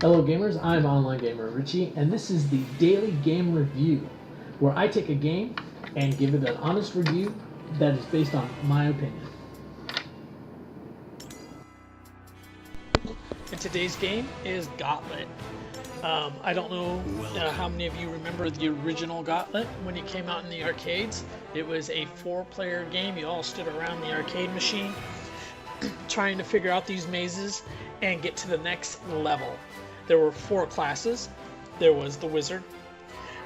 Hello gamers, I'm Online Gamer Richie, and this is the Daily Game Review, where I take a game and give it an honest review that is based on my opinion. And today's game is Gauntlet. I don't know how many of you remember the original Gauntlet when it came out in the arcades. It was a 4-player game. You all stood around the arcade machine trying to figure out these mazes and get to the next level. There were 4 classes. There was the Wizard,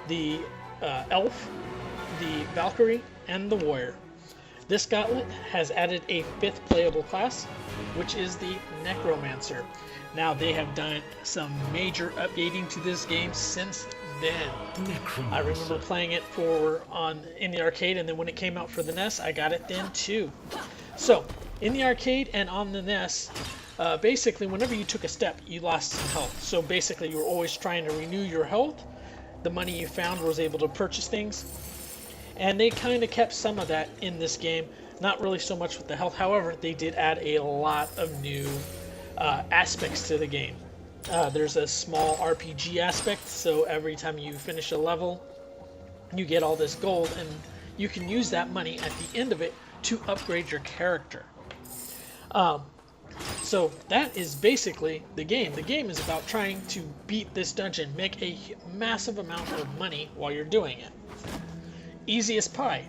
the Elf, the Valkyrie, and the Warrior. This Gauntlet has added a 5th playable class, which is the Necromancer. Now they have done some major updating to this game since then. I remember playing it in the arcade, and then when it came out for the NES, I got it then too. So in the arcade and on the NES, basically whenever you took a step, you lost some health. So basically you were always trying to renew your health. The money you found was able to purchase things. And they kind of kept some of that in this game, not really so much with the health. However, they did add a lot of new aspects to the game. There's a small RPG aspect, so every time you finish a level, you get all this gold, and you can use that money at the end of it to upgrade your character. So that is basically the game. The game is about trying to beat this dungeon, make a massive amount of money while you're doing it. Easy as pie.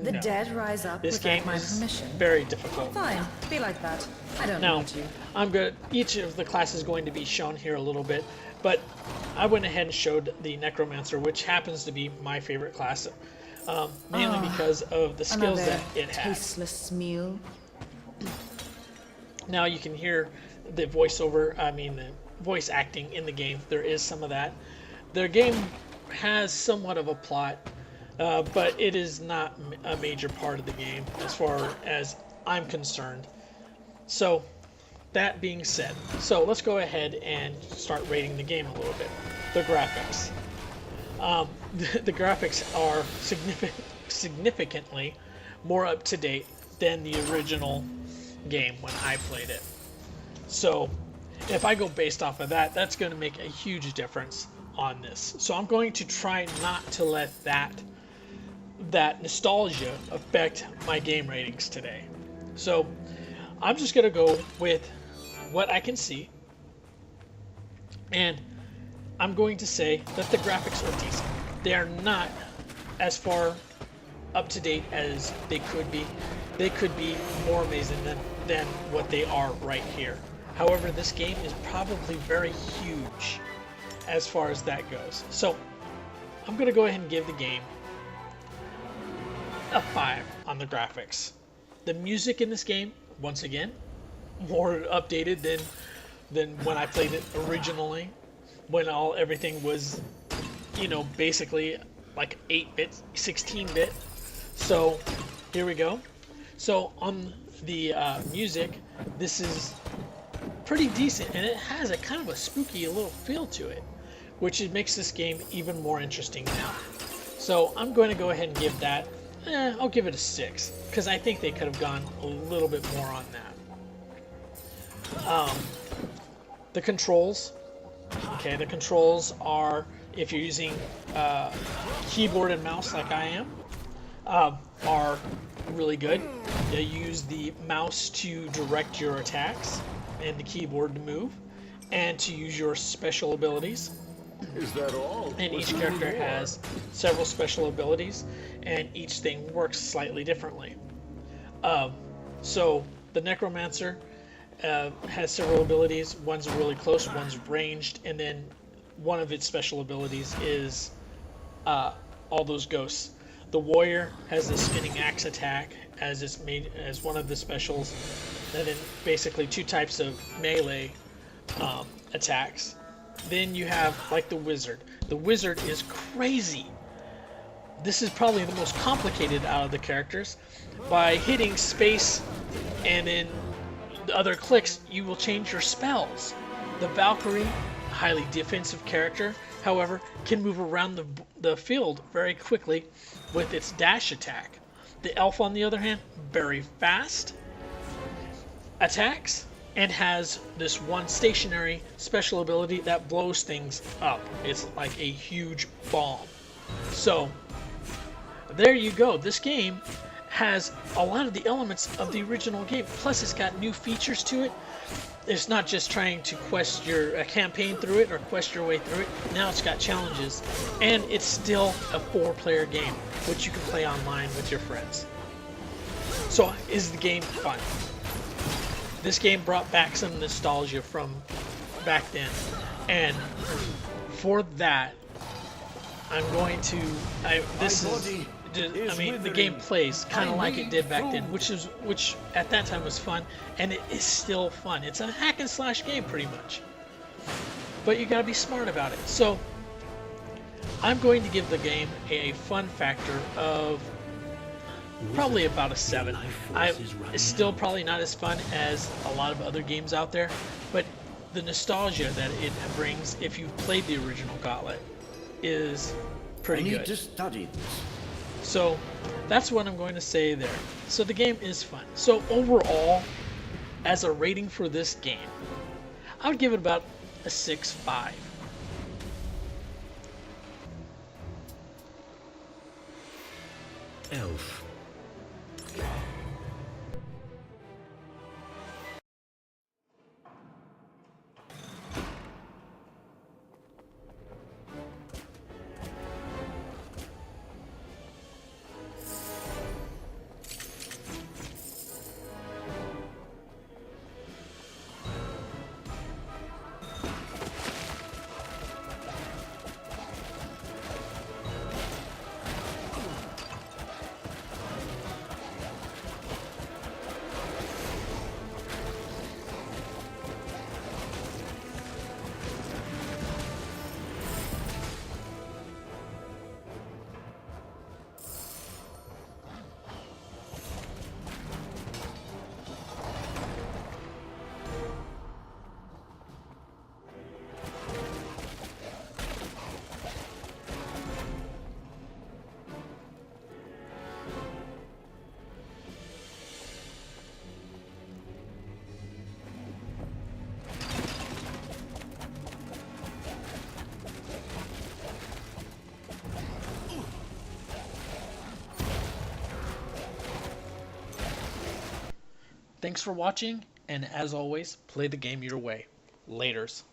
The dead rise up This without game my is permission. very difficult. Fine, be like that. I don't Now, need you. I'm good. Each of the classes is going to be shown here a little bit, but I went ahead and showed the Necromancer, which happens to be my favorite class, mainly because of the skills Another that it has. tasteless meal. Now you can hear the voiceover, the voice acting in the game. There is some of that. The game has somewhat of a plot, but it is not a major part of the game as far as I'm concerned. So that being said, so let's go ahead and start rating the game a little bit. The graphics. The graphics are significantly more up to date than the original game when I played it. So if I go based off of that, that's going to make a huge difference on this. So I'm going to try not to let that nostalgia affect my game ratings today. So I'm just going to go with what I can see, and I'm going to say that the graphics are decent. They are not as far up to date as they could be. They could be more amazing than what they are right here. However, this game is probably very huge as far as that goes. So I'm going to go ahead and give the game a 5 on the graphics. The music in this game, once again, more updated than when I played it originally, when everything was, basically like 8-bit, 16-bit. So here we go. So on the music, this is pretty decent, and it has a kind of a spooky little feel to it, which makes this game even more interesting now. So I'm going to go ahead and give that, I'll give it a 6, because I think they could have gone a little bit more on that. The controls. Okay, the controls are, if you're using keyboard and mouse like I am, are really good. You use the mouse to direct your attacks and the keyboard to move and to use your special abilities. Is that all? And each character has several special abilities, and each thing works slightly differently. So the Necromancer has several abilities. One's really close, one's ranged, and then one of its special abilities is all those ghosts. The Warrior has the spinning axe attack as one of the specials, and then basically 2 types of melee attacks. Then you have like the Wizard. The Wizard is crazy. This is probably the most complicated out of the characters. By hitting space and then the other clicks, you will change your spells. The Valkyrie, a highly defensive character, however, can move around the field very quickly with its dash attack. The Elf, on the other hand, very fast attacks, and has this one stationary special ability that blows things up. It's like a huge bomb. So there you go. This game has a lot of the elements of the original game, plus it's got new features to it. It's not just trying to quest your campaign through it or quest your way through it. Now it's got challenges, and it's still a 4-player game, which you can play online with your friends. So is the game fun? This game brought back some nostalgia from back then, and for that, I'm going to. I mean, the game plays kind of like it did back then, which at that time was fun, and it is still fun. It's a hack and slash game pretty much, but you gotta be smart about it. So I'm going to give the game a fun factor of probably about a 7. It's still probably not as fun as a lot of other games out there, but the nostalgia that it brings, if you've played the original Gauntlet, is pretty good. I need to study this. So that's what I'm going to say there. So the game is fun. So overall, as a rating for this game, I would give it about a 6.5. Elf. Thanks for watching, and as always, play the game your way. Laters.